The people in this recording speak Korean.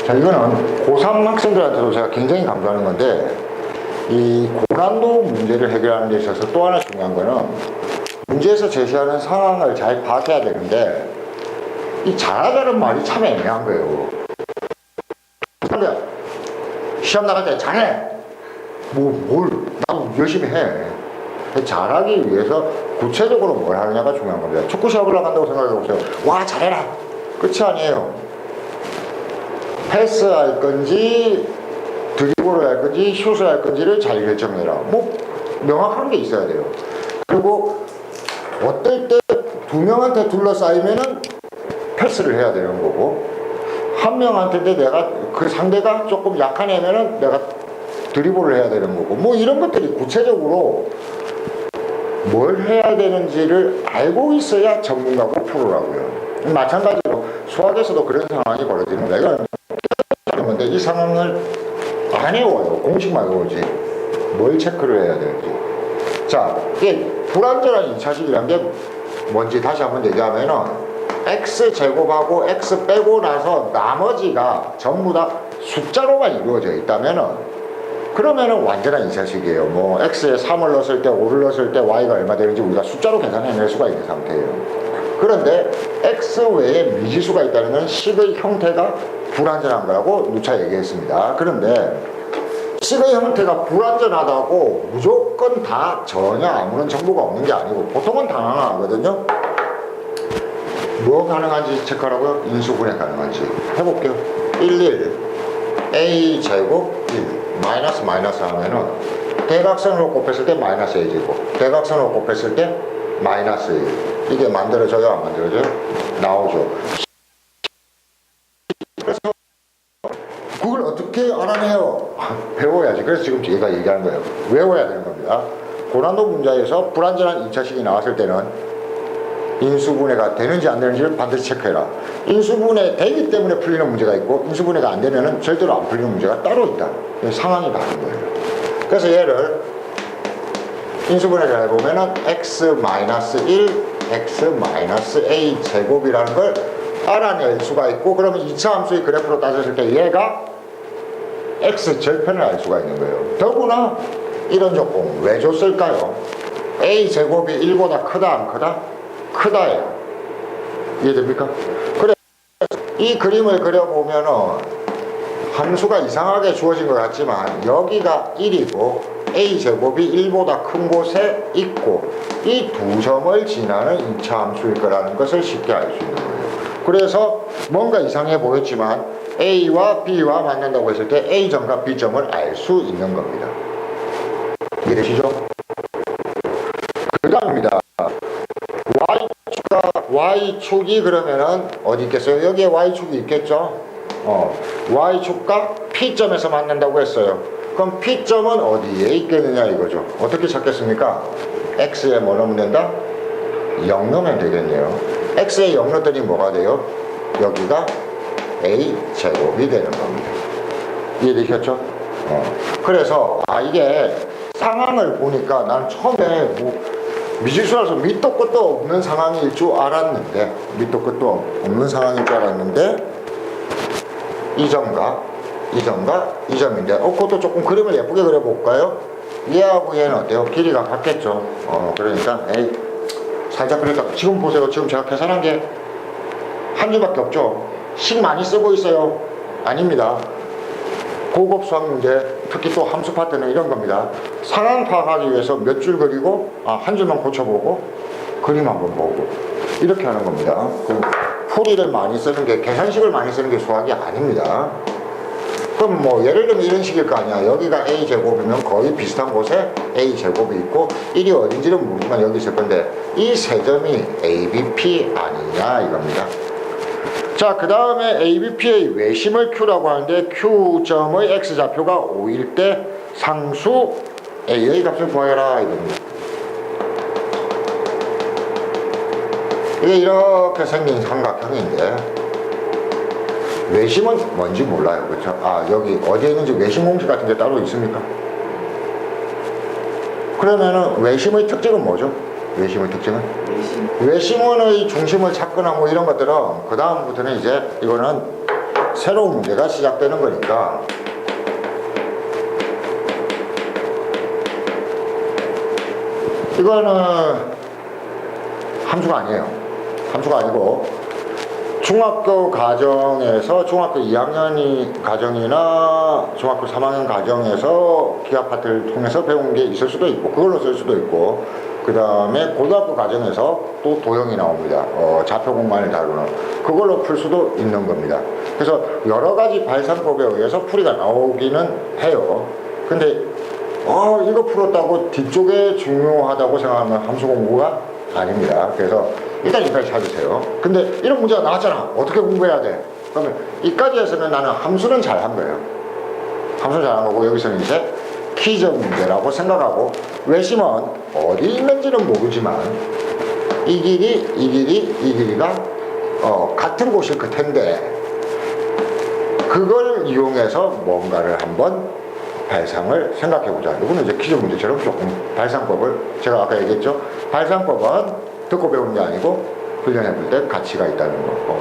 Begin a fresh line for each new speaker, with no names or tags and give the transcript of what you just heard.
자, 이거는 고3 학생들한테도 제가 굉장히 강조하는 건데, 이 고난도 문제를 해결하는 데 있어서 또 하나 중요한 거는 문제에서 제시하는 상황을 잘 파악해야 되는데, 이 잘하자는 말이 참 애매한 거예요. 근데 시험 나갈 때 잘해! 나도 열심히 해. 잘하기 위해서 구체적으로 뭘 하느냐가 중요한 겁니다. 축구 시합을 나간다고 생각해보세요. 와, 잘해라! 끝이 아니에요. 패스할 건지 드리블을 할 건지 슛을 할 건지를 잘 결정해라. 명확한 게 있어야 돼요. 그리고 어떨 때 두 명한테 둘러싸이면은 패스를 해야 되는 거고, 한 명한테 내가 그 상대가 조금 약한 애면은 내가 드리블을 해야 되는 거고, 이런 것들이 구체적으로 뭘 해야 되는지를 알고 있어야 전문가고 프로라고요. 마찬가지로 수학에서도 그런 상황이 벌어집니다. 이건 건데 이 상황을 안 외워요. 공식만 외우지 뭘 체크를 해야 되는지. 자, 이게 불완전한 2차식이라는 게 뭔지 다시 한번 얘기하면은 x제곱하고 x 빼고 나서 나머지가 전부 다 숫자로만 이루어져 있다면은, 그러면은 완전한 2차식이에요. x에 3을 넣었을 때 5를 넣었을 때 y가 얼마 되는지 우리가 숫자로 계산해낼 수가 있는 상태예요. 그런데 x 외에 미지수가 있다는 건 식의 형태가 불완전한 거라고 누차 얘기했습니다. 그런데 식의 형태가 불완전하다고 무조건 다 전혀 아무런 정보가 없는 게 아니고 보통은 가능하거든요. 뭐 가능한지 체크하라고요? 인수분해 가능한지 해볼게요. 11 a제곱 1 마이너스 하면은 대각선으로 곱했을 때 마이너스 a제곱, 대각선으로 곱했을 때 마이너스 1. 이게 만들어져요? 안 만들어져요? 나오죠. 그래서 그걸 어떻게 알아내요? 배워야지. 그래서 지금 제가 얘기하는 거예요. 외워야 되는 겁니다. 고난도 문제에서 불완전한 2차식이 나왔을 때는 인수분해가 되는지 안 되는지를 반드시 체크해라. 인수분해 되기 때문에 풀리는 문제가 있고, 인수분해가 안 되면은 절대로 안 풀리는 문제가 따로 있다. 상황이 다른 거예요. 그래서 얘를 인수분해를 해보면은 x-1, x-a 제곱이라는 걸 알아낼 수가 있고, 그러면 2차 함수의 그래프로 따졌을 때 얘가 x 절편을 알 수가 있는 거예요. 더구나 이런 조건 왜 줬을까요? a 제곱이 1보다 크다 안 크다? 크다예요. 이해됩니까? 그래, 이 그림을 그려보면은 함수가 이상하게 주어진 것 같지만 여기가 1이고 a 제곱이 1보다 큰 곳에 있고 이 두 점을 지나는 2차 함수일 거라는 것을 쉽게 알 수 있는 거예요. 그래서 뭔가 이상해 보였지만 a와 b와 만난다고 했을 때 a점과 b점을 알 수 있는 겁니다. 이해되시죠? 그 다음입니다. y축이 그러면은 어디 있겠어요? 여기에 y축이 있겠죠? y축과 p점에서 만난다고 했어요. 그럼 p점은 어디에 있겠느냐 이거죠. 어떻게 찾겠습니까? x에 뭐 넣으면 된다? 0 넣으면 되겠네요. x에 0 넣더니 뭐가 돼요? 여기가 a제곱이 되는 겁니다. 이해되셨죠? 그래서 이게 상황을 보니까 난 처음에 미지수라서 밑도 끝도 없는 상황일 줄 알았는데, 이 점과 이 점인데, 그것도 조금 그림을 예쁘게 그려볼까요? 얘하고 얘는 어때요? 길이가 같겠죠. 그러니까 살짝 그러니까 지금 보세요. 지금 제가 계산한 게 한 줄밖에 없죠. 식 많이 쓰고 있어요? 아닙니다. 고급 수학 문제, 특히 또 함수 파트는 이런 겁니다. 상황 파악하기 위해서 몇 줄 그리고 한 줄만 고쳐보고 그림 한번 보고 이렇게 하는 겁니다. 풀이를 많이 쓰는 게, 계산식을 많이 쓰는 게 수학이 아닙니다. 그럼 예를 들면 이런 식일 거 아니야. 여기가 a제곱이면 거의 비슷한 곳에 a제곱이 있고 1이 어딘지는 모르지만 여기 있을 건데 이 세 점이 ABP 아니냐 이겁니다. 자, 그 다음에 ABP의 외심을 Q라고 하는데 Q점의 X좌표가 5일 때 상수 A의 값을 구하여라 이겁니다. 이게 이렇게 생긴 삼각형인데 외심은 뭔지 몰라요. 그렇죠? 여기 어디에 있는지 외심 공식 같은 게 따로 있습니까? 그러면은 외심의 특징은 뭐죠? 외심의 특징은? 외심원의 중심을 찾거나 이런 것들은 그 다음부터는 이제 이거는 새로운 문제가 시작되는 거니까 이거는 함수가 아니에요. 함수가 아니고 중학교 과정에서 중학교 2학년 과정이나 중학교 3학년 과정에서 기하 파트를 통해서 배운 게 있을 수도 있고 그걸로 쓸 수도 있고 그 다음에 고등학교 과정에서 또 도형이 나옵니다. 좌표 공간을 다루는 그걸로 풀 수도 있는 겁니다. 그래서 여러 가지 발산법에 의해서 풀이가 나오기는 해요. 근데 이거 풀었다고 뒤쪽에 중요하다고 생각하면 함수 공부가 아닙니다. 그래서 일단 여기까지 찾으세요. 근데 이런 문제가 나왔잖아. 어떻게 공부해야 돼? 그러면 이까지 해서는 나는 함수는 잘한 거예요. 함수는 잘한 거고 여기서는 이제 퀴즈 문제라고 생각하고 외심은 어디 있는지는 모르지만 이 길이가 같은 곳일 그 텐데 그걸 이용해서 뭔가를 한번 발상을 생각해보자. 이거는 이제 퀴즈 문제처럼 조금 발상법을 제가 아까 얘기했죠. 발상법은 듣고 배우는 게 아니고 훈련해볼 때 가치가 있다는 거.